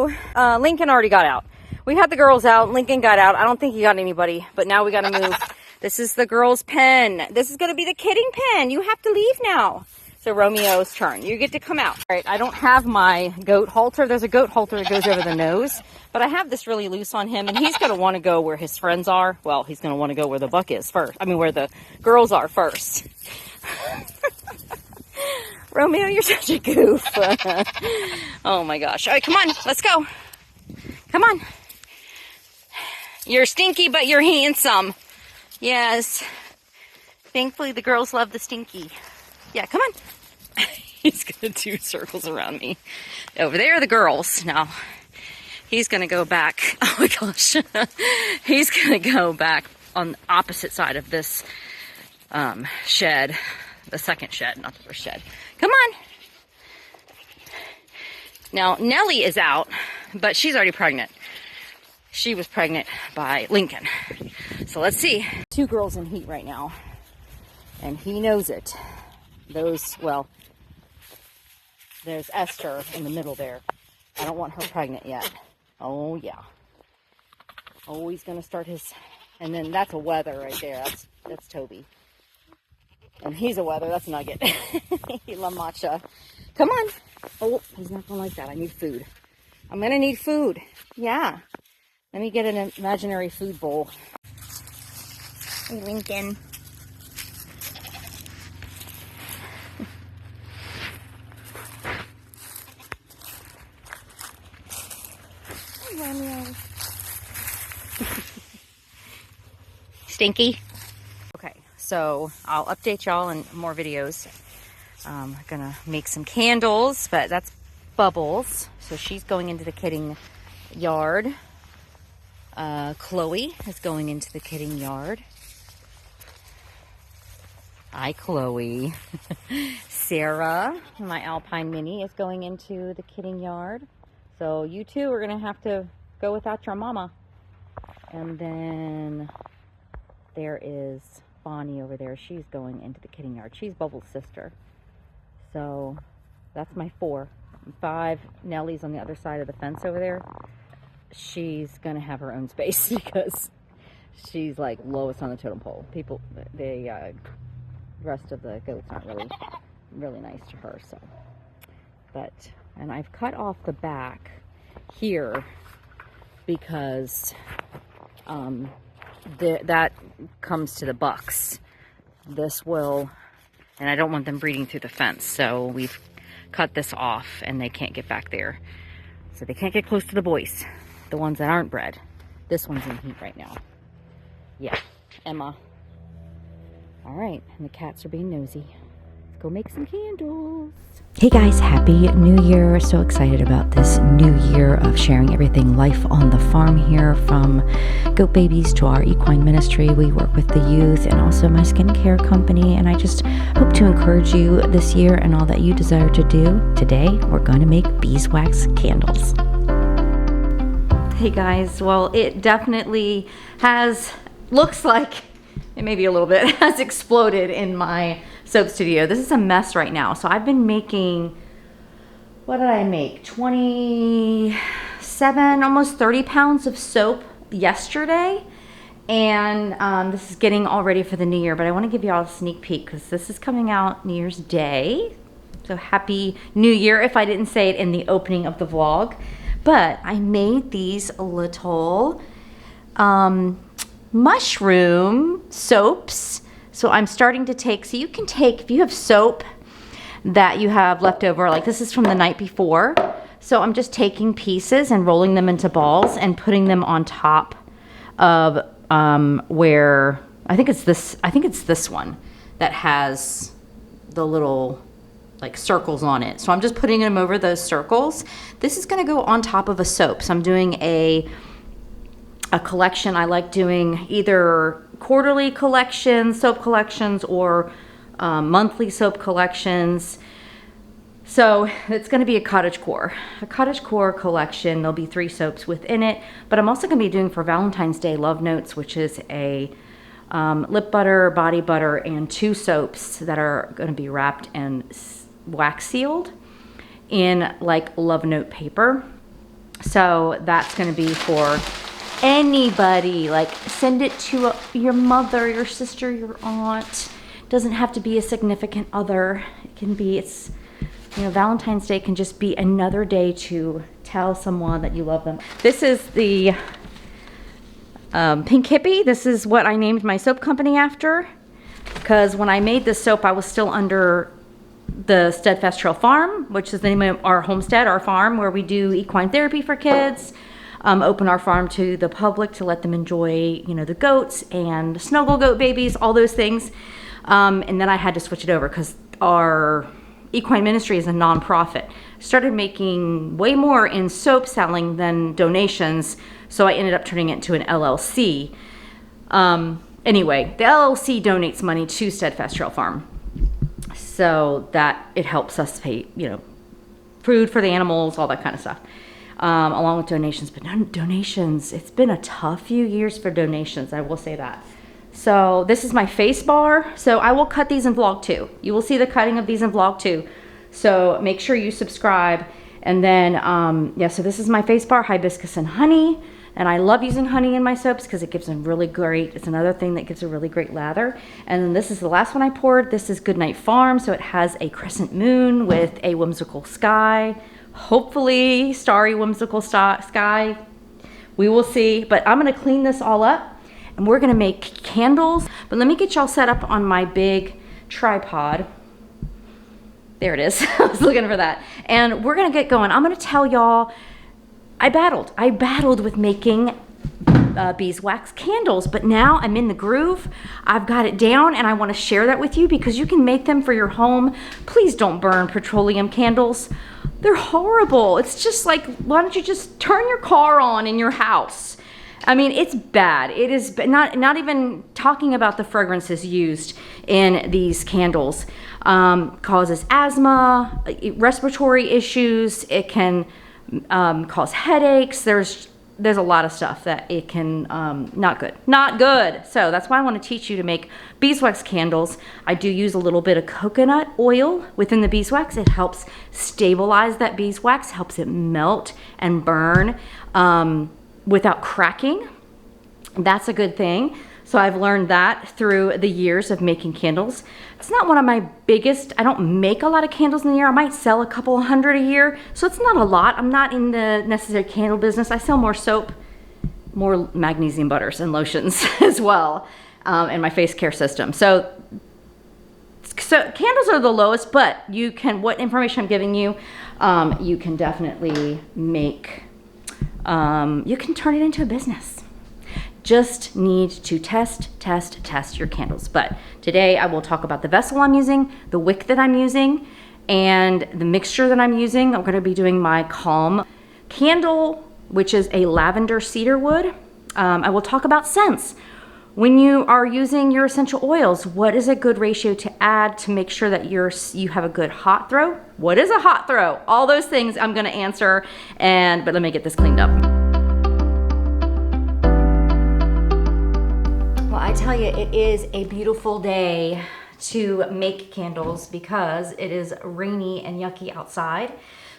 So Lincoln already got out. We had the girls out. Lincoln got out. I don't think he got anybody, but now we got to move. This is the girls' pen. This is going to be the kidding pen. You have to leave now. So Romeo's turn. You get to come out. All right, I don't have my goat halter. There's a goat halter that goes over the nose, but I have this really loose on him, and he's going to want to go where his friends are. Well, he's going to want to go where the buck is first. I mean, where the girls are first. Romeo, you're such a goof. Oh my gosh. All right, come on. Let's go. Come on. You're stinky, but you're handsome. Yes. Thankfully, the girls love the stinky. Yeah, come on. He's going to do circles around me. Over there are the girls. Now, he's going to go back. Oh my gosh. He's going to go back on the opposite side of this shed. The second shed, not the first shed. Come on. Now, Nellie is out, but she's already pregnant. She was pregnant by Lincoln. So let's see. 2 girls in heat right now. And he knows it. Well, there's Esther in the middle there. I don't want her pregnant yet. Oh, yeah. Oh, he's going to start his... And then that's a Weather right there. That's Toby. And he's a Weather. That's Nugget. La Matcha. Come on. Oh, he's not going to like that. I need food. I'm going to need food. Yeah. Let me get an imaginary food bowl. Hey, Lincoln. Stinky. Okay, so I'll update y'all in more videos. I'm gonna make some candles, but that's Bubbles. So she's going into the kidding yard. Chloe is going into the kidding yard. Hi, Chloe. Sarah, my Alpine Mini, is going into the kidding yard. So you two are going to have to go without your mama. And then there is Bonnie over there. She's going into the kidding yard. She's Bubbles' sister. So that's my 4. 5, Nellie's on the other side of the fence over there. She's going to have her own space because she's like lowest on the totem pole. The rest of the goats aren't really nice to her. So, and I've cut off the back here because that comes to the bucks. This will, and I don't want them breeding through the fence, so we've cut this off and they can't get back there. So they can't get close to the boys, the ones that aren't bred. This one's in heat right now. Yeah, Emma. All right, and the cats are being nosy. Let's go make some candles. Hey guys, happy new year. So excited about this new year of sharing everything life on the farm here, from goat babies to our equine ministry. We work with the youth and also my skincare company, and I just hope to encourage you this year and all that you desire to do. Today we're going to make beeswax candles. Hey guys, well, it definitely looks like it maybe a little bit has exploded in my soap studio. This is a mess right now. So I've been making, what did I make? 27, almost 30 pounds of soap yesterday. And this is getting all ready for the new year, but I want to give you all a sneak peek because this is coming out New Year's Day. So happy New Year if I didn't say it in the opening of the vlog. But I made these little mushroom soaps. So I'm starting to take, so you can take, if you have soap that you have left over, like this is from the night before. So I'm just taking pieces and rolling them into balls and putting them on top of where, I think it's this one that has the little like circles on it. So I'm just putting them over those circles. This is gonna go on top of a soap. So I'm doing a collection. I like doing either quarterly collections, soap collections, or monthly soap collections. So it's going to be a cottagecore collection. There'll be 3 soaps within it, but I'm also going to be doing for Valentine's Day love notes, which is a lip butter, body butter, and 2 soaps that are going to be wrapped and wax sealed in like love note paper. So that's going to be for anybody. Like, send it to your mother, your sister, your aunt. Doesn't have to be a significant other. It can be, Valentine's Day can just be another day to tell someone that you love them. This is the Pink Hippie. This is what I named my soap company after, because when I made this soap, I was still under the Steadfast Trail Farm, which is the name of our homestead, our farm, where we do equine therapy for kids. Open our farm to the public to let them enjoy, the goats and snuggle goat babies, all those things. And then I had to switch it over because our equine ministry is a nonprofit. Started making way more in soap selling than donations, so I ended up turning it into an LLC. Anyway, the LLC donates money to Steadfast Trail Farm, so that it helps us pay, food for the animals, all that kind of stuff, along with donations. But donations, it's been a tough few years for donations, I will say that. So this is my face bar. So I will cut these in vlog 2. You will see the cutting of these in vlog 2. So make sure you subscribe. And then, so this is my face bar, hibiscus and honey. And I love using honey in my soaps because it gives them really great, it's another thing that gives a really great lather. And then this is the last one I poured. This is Goodnight Farm. So it has a crescent moon with a whimsical sky. Hopefully starry whimsical sky. We will see. But I'm going to clean this all up. And we're gonna make candles, but let me get y'all set up on my big tripod. There it is. I was looking for that. And we're gonna get going. I'm gonna tell y'all, I battled with making beeswax candles, but now I'm in the groove. I've got it down and I wanna share that with you because you can make them for your home. Please don't burn petroleum candles. They're horrible. It's just like, why don't you just turn your car on in your house? I mean, it's bad. It is not even talking about the fragrances used in these candles. Causes asthma, respiratory issues. It can cause headaches. There's a lot of stuff that it can, not good. So that's why I want to teach you to make beeswax candles. I do use a little bit of coconut oil within the beeswax. It helps stabilize that beeswax, helps it melt and burn without cracking. That's a good thing. So I've learned that through the years of making candles. It's not one of my biggest, I don't make a lot of candles in the year. I might sell a couple hundred a year. So it's not a lot. I'm not in the necessary candle business. I sell more soap, more magnesium butters and lotions as well, in my face care system. So candles are the lowest, but you can, what information I'm giving you, you can definitely make, you can turn it into a business. Just need to test your candles. But today I will talk about the vessel I'm using, the wick that I'm using, and the mixture that I'm using. I'm going to be doing my Calm candle, which is a lavender cedar wood. I will talk about scents. When you are using your essential oils, what is a good ratio to add to make sure that you have a good hot throw? What is a hot throw? All those things I'm going to answer. But let me get this cleaned up. Well, I tell you, it is a beautiful day to make candles because it is rainy and yucky outside.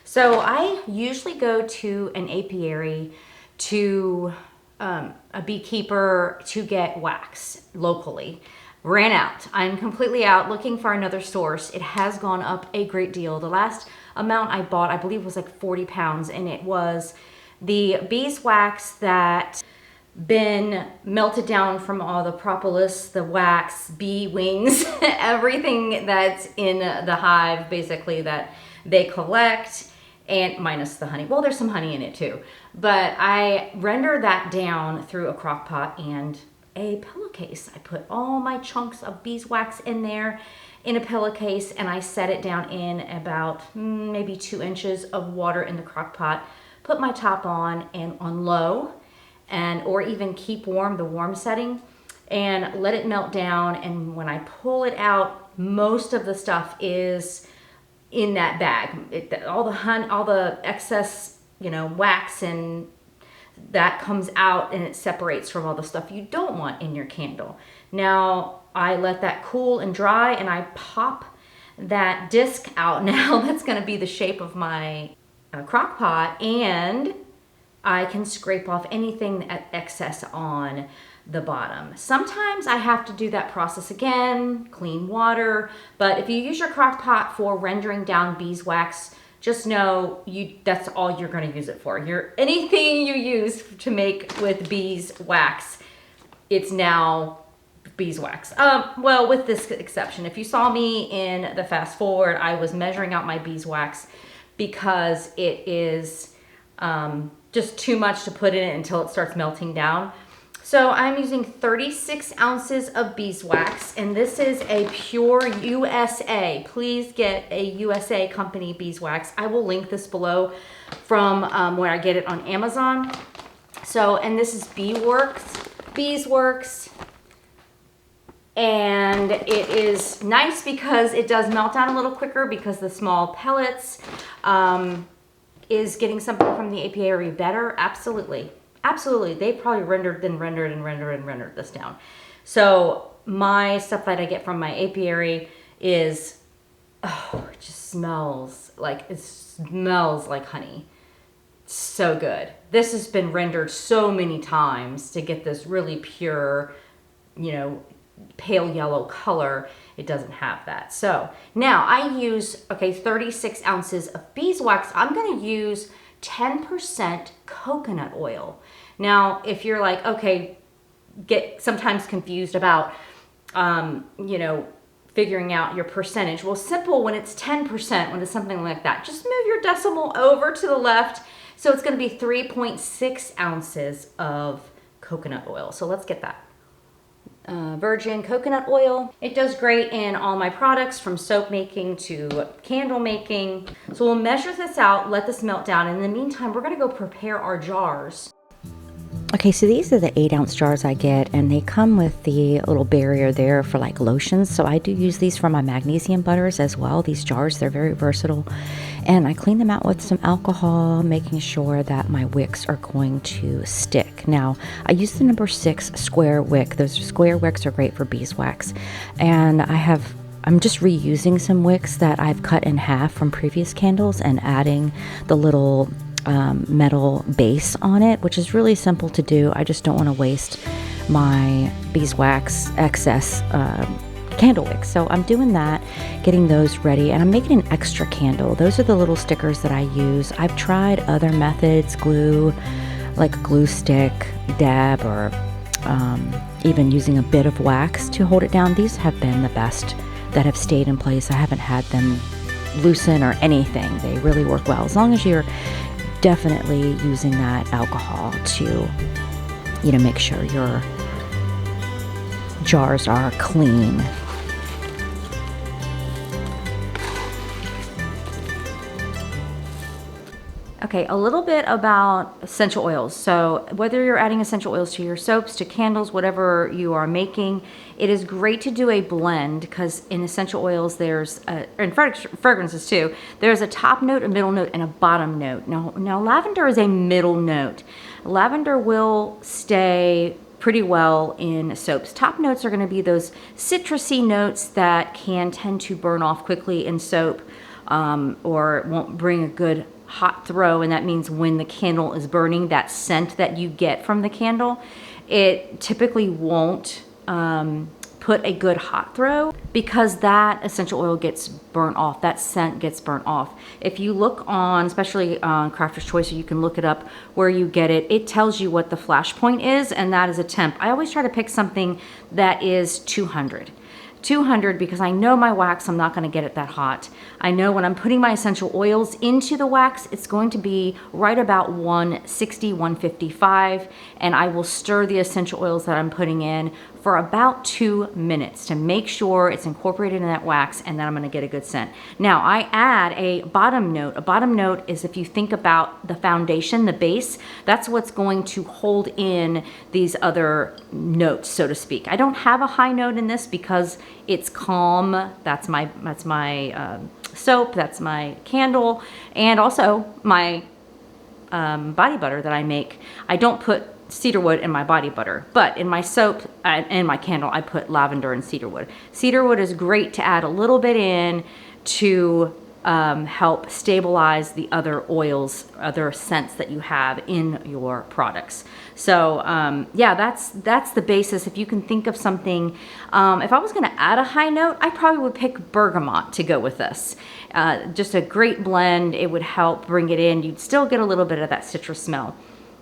So I usually go to an apiary, to a beekeeper, to get wax locally. Ran out. I'm completely out looking for another source. It has gone up a great deal. The last amount I bought, I believe, was like 40 pounds, and it was the beeswax that been melted down from all the propolis, the wax, bee wings, everything that's in the hive, basically, that they collect, and minus the honey. Well, there's some honey in it too. But I render that down through a crock pot and a pillowcase. I put all my chunks of beeswax in there in a pillowcase, and I set it down in about maybe 2 inches of water in the crock pot. Put my top on and on low, or even keep warm, the warm setting, and let it melt down. And when I pull it out, most of the stuff is in that bag. All the excess, wax, and that comes out, and it separates from all the stuff you don't want in your candle. Now I let that cool and dry, and I pop that disc out now. That's going to be the shape of my crock pot, and I can scrape off anything at excess on the bottom. Sometimes I have to do that process again, clean water, but if you use your crock pot for rendering down beeswax, just know that's all you're going to use it for. Anything you use to make with beeswax, it's now beeswax. Well, with this exception, if you saw me in the fast forward, I was measuring out my beeswax because it is just too much to put in it until it starts melting down. So I'm using 36 ounces of beeswax, and this is a pure USA. Please get a USA company beeswax. I will link this below from where I get it on Amazon. So, and this is Beeswax. And it is nice because it does melt down a little quicker because the small pellets. Is getting something from the apiary better? Absolutely. Absolutely. They probably rendered this down. So my stuff that I get from my apiary is, it just smells like honey. So good. This has been rendered so many times to get this really pure, pale yellow color. It doesn't have that. So now I use, 36 ounces of beeswax. I'm going to use 10% coconut oil. Now, if you're like, get sometimes confused about, figuring out your percentage. Well, simple when it's 10%, when it's something like that. Just move your decimal over to the left. So it's going to be 3.6 ounces of coconut oil. So let's get that. Virgin coconut oil. It does great in all my products from soap making to candle making. So we'll measure this out, let this melt down. In the meantime, we're going to go prepare our jars. Okay, so these are the 8-ounce jars I get, and they come with the little barrier there for like lotions. So I do use these for my magnesium butters as well. These jars, they're very versatile. And I clean them out with some alcohol, making sure that my wicks are going to stick. Now, I use the number 6 square wick. Those square wicks are great for beeswax. And I'm just reusing some wicks that I've cut in half from previous candles and adding the little metal base on it, which is really simple to do. I just don't want to waste my beeswax excess candle wicks. So I'm doing that, getting those ready, and I'm making an extra candle. Those are the little stickers that I use. I've tried other methods, glue, like a glue stick, dab, or even using a bit of wax to hold it down. These have been the best that have stayed in place. I haven't had them loosen or anything. They really work well, as long as you're definitely using that alcohol to, make sure your jars are clean. Okay, a little bit about essential oils. So whether you're adding essential oils to your soaps, to candles, whatever you are making, it is great to do a blend, because in essential oils and fragrances too, there's a top note, a middle note, and a bottom note. Now lavender is a middle note. Lavender will stay pretty well in soaps. Top notes are going to be those citrusy notes that can tend to burn off quickly in soap, or won't bring a good hot throw, and that means when the candle is burning, that scent that you get from the candle, it typically won't put a good hot throw, because that essential oil gets burnt off, that scent gets burnt off. If you look on, especially on Crafter's Choice, or you can look it up where you get it, it tells you what the flash point is, and that is a temp. I always try to pick something that is 200, because I know my wax, I'm not going to get it that hot. I know when I'm putting my essential oils into the wax, it's going to be right about 160, 155, and I will stir the essential oils that I'm putting in for about 2 minutes to make sure it's incorporated in that wax, and then I'm going to get a good scent. Now, I add a bottom note. A bottom note is, if you think about the foundation, the base, that's what's going to hold in these other notes, so to speak. I don't have a high note in this because it's calm. That's my soap, that's my candle, and also my body butter that I make. I don't put cedarwood in my body butter, but in my soap and my candle, I put lavender and cedarwood. Cedarwood is great to add a little bit in to help stabilize the other oils, other scents that you have in your products. So yeah, that's the basis. If you can think of something, if I was going to add a high note, I probably would pick bergamot to go with this. Just a great blend. It would help bring it in. You'd still get a little bit of that citrus smell.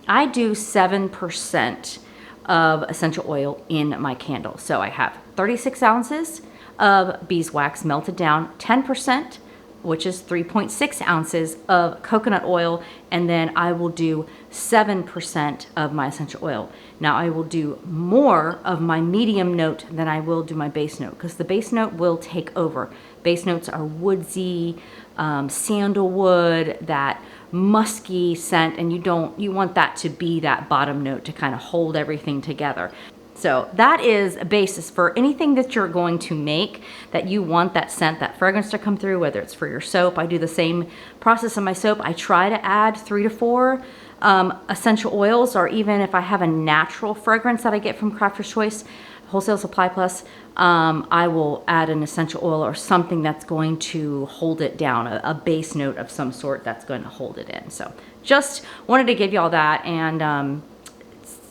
I do 7% of essential oil in my candle. So I have 36 ounces of beeswax melted down, 10%, which is 3.6 ounces of coconut oil, and then I will do 7% of my essential oil. Now I will do more of my medium note than I will do my base note, because the base note will take over. Base notes are woodsy, sandalwood, that musky scent, and you want that to be that bottom note to kind of hold everything together. So that is a basis for anything that you're going to make, that you want that scent, that fragrance to come through, whether it's for your soap. I do the same process in my soap. I try to add 3 to 4 essential oils, or even if I have a natural fragrance that I get from Crafter's Choice, Wholesale Supply Plus, I will add an essential oil or something that's going to hold it down, a base note of some sort that's going to hold it in. So just wanted to give you all that, and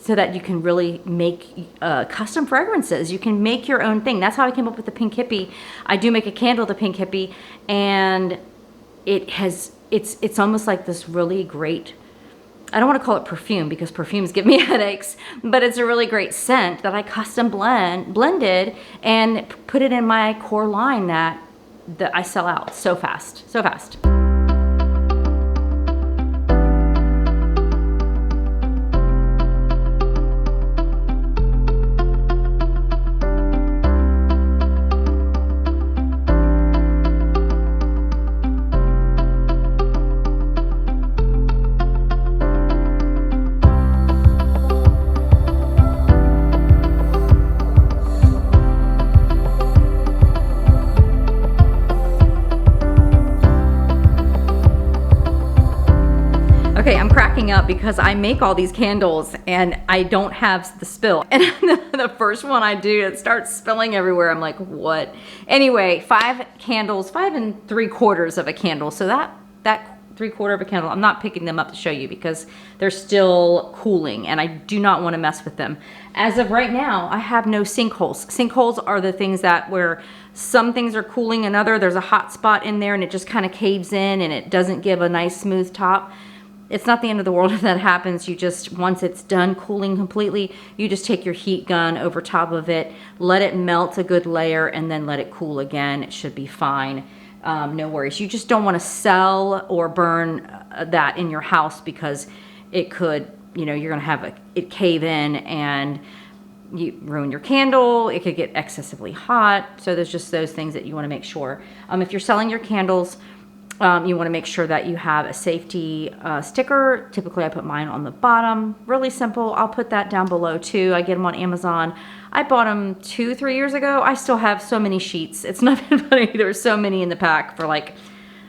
so that you can really make custom fragrances. You can make your own thing. That's how I came up with the Pink Hippie. I do make a candle, the Pink Hippie, and it's almost like this really great, I don't want to call it perfume because perfumes give me headaches, but it's a really great scent that I custom blended and put it in my core line that I sell out so fast, so fast. Okay, I'm cracking up because I make all these candles and I don't have the spill. And the first one I do, it starts spilling everywhere. I'm like, what? Anyway, 5 candles, 5 3/4 of a candle. So that 3/4 of a candle, I'm not picking them up to show you because they're still cooling and I do not want to mess with them. As of right now, I have no sinkholes. Sinkholes are the things that where some things are cooling, there's a hot spot in there and it just kind of caves in and it doesn't give a nice smooth top. It's not the end of the world if that happens. You just, once it's done cooling completely, you just take your heat gun over top of it, let it melt a good layer, and then let it cool again. It should be fine. No worries. You just don't want to sell or burn that in your house because it could, you're going to have it cave in and you ruin your candle. It could get excessively hot. So there's just those things that you want to make sure. If you're selling your candles, you want to make sure that you have a safety sticker. Typically, I put mine on the bottom. Really simple. I'll put that down below too. I get them on Amazon. I bought them 2-3 years ago. I still have so many sheets. It's not even funny. There's so many in the pack for like,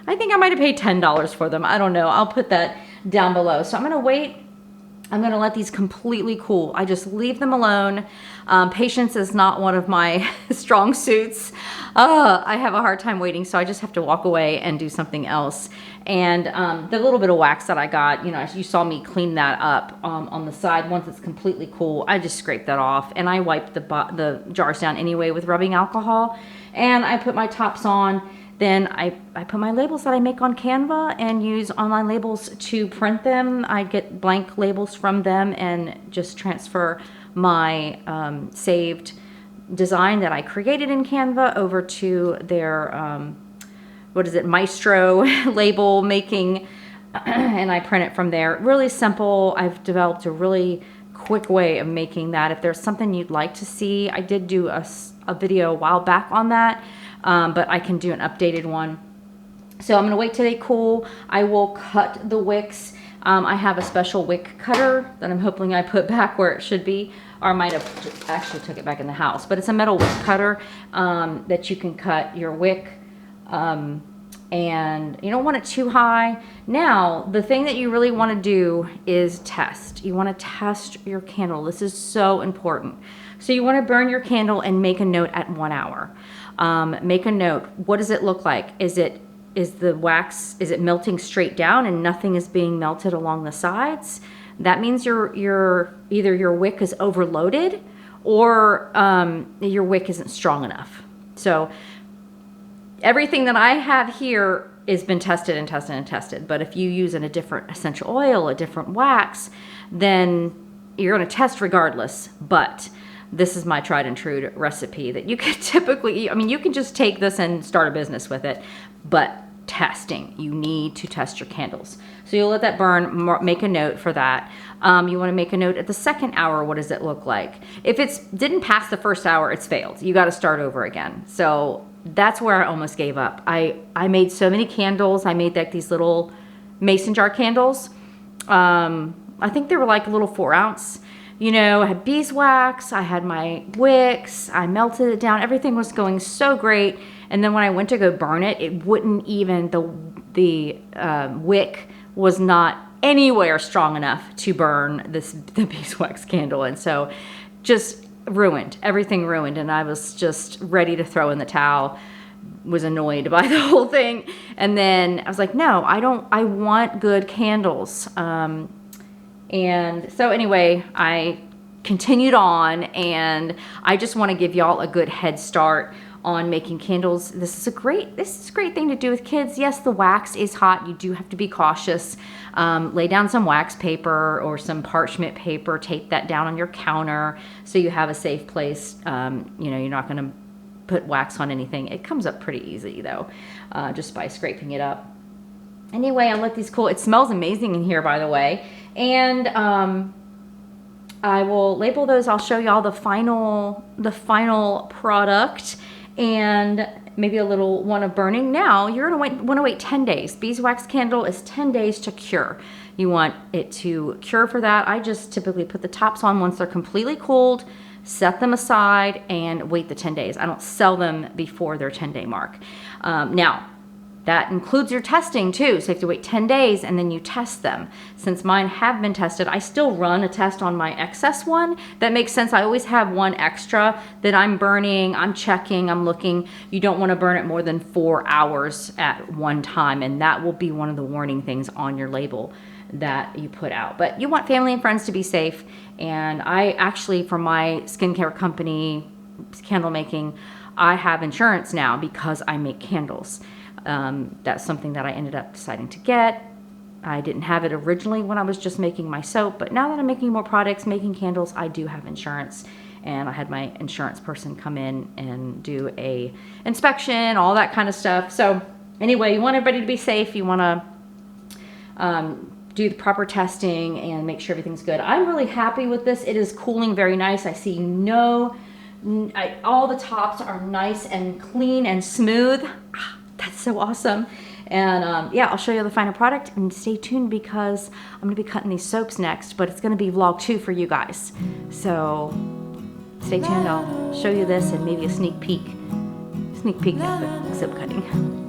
I think I might have paid $10 for them. I don't know. I'll put that down below. So I'm going to wait. I'm going to let these completely cool. I just leave them alone. Patience is not one of my strong suits. I have a hard time waiting, so I just have to walk away and do something else. And the little bit of wax that I got, you saw me clean that up on the side. Once it's completely cool, I just scrape that off. And I wipe the jars down anyway with rubbing alcohol. And I put my tops on. Then I put my labels that I make on Canva and use online labels to print them. I get blank labels from them and just transfer my saved design that I created in Canva over to their, Maestro label making, and I print it from there. Really simple. I've developed a really quick way of making that. If there's something you'd like to see, I did do a video a while back on that. But I can do an updated one. So I'm going to wait till they cool. I will cut the wicks. I have a special wick cutter that I'm hoping I put back where it should be, or I might have actually took it back in the house. But it's a metal wick cutter that you can cut your wick. And you don't want it too high. Now, the thing that you really want to do is test. You want to test your candle. This is so important. So you want to burn your candle and make a note at 1 hour. Make a note. What does it look like? Is it is the wax, is it melting straight down and nothing is being melted along the sides? That means either your wick is overloaded or your wick isn't strong enough. So everything that I have here has been tested and tested and tested. But if you use a different essential oil, a different wax, then you're going to test regardless. But this is my tried and true recipe that you can typically, I mean, you can just take this and start a business with it, but testing, you need to test your candles. So you'll let that burn, make a note for that. You want to make a note at the second hour, what does it look like? If it didn't pass the first hour, it's failed. You got to start over again. So that's where I almost gave up. I made so many candles. I made like these little mason jar candles. I think they were like a little 4 ounce. You know, I had beeswax, I had my wicks, I melted it down. Everything was going so great. And then when I went to go burn it, it wouldn't even, the wick was not anywhere strong enough to burn the beeswax candle. And so just ruined, everything ruined. And I was just ready to throw in the towel, was annoyed by the whole thing. And then I was like, no, I want good candles. And so anyway, I continued on, and I just want to give y'all a good head start on making candles. This is a great thing to do with kids. Yes, the wax is hot. You do have to be cautious. Lay down some wax paper or some parchment paper, tape that down on your counter so you have a safe place. You know, you're not going to put wax on anything. It comes up pretty easy though, just by scraping it up. Anyway, I let these cool. It smells amazing in here, by the way. And I will label those. I'll show y'all the final product and maybe a little one of burning. Now you're gonna want to wait 10 days. Beeswax candle is 10 days to cure. You want it to cure for that. I just typically put the tops on once they're completely cooled, set them aside, and wait the 10 days. I don't sell them before their 10-day mark. Now, that includes your testing too. So you have to wait 10 days and then you test them. Since mine have been tested, I still run a test on my excess one. That makes sense. I always have one extra that I'm burning, I'm checking, I'm looking. You don't want to burn it more than 4 hours at one time. And that will be one of the warning things on your label that you put out. But you want family and friends to be safe. And I actually, for my skincare company, candle making, I have insurance now because I make candles. That's something that I ended up deciding to get. I didn't have it originally when I was just making my soap, but now that I'm making more products, making candles, I do have insurance. And I had my insurance person come in and do a inspection, all that kind of stuff. So anyway, you want everybody to be safe. You want to do the proper testing and make sure everything's good. I'm really happy with this. It is cooling very nice. I see all the tops are nice and clean and smooth. That's so awesome. And yeah, I'll show you the final product, and stay tuned because I'm going to be cutting these soaps next, but it's going to be vlog 2 for you guys. So stay tuned. I'll show you this and maybe a sneak peek at the soap cutting.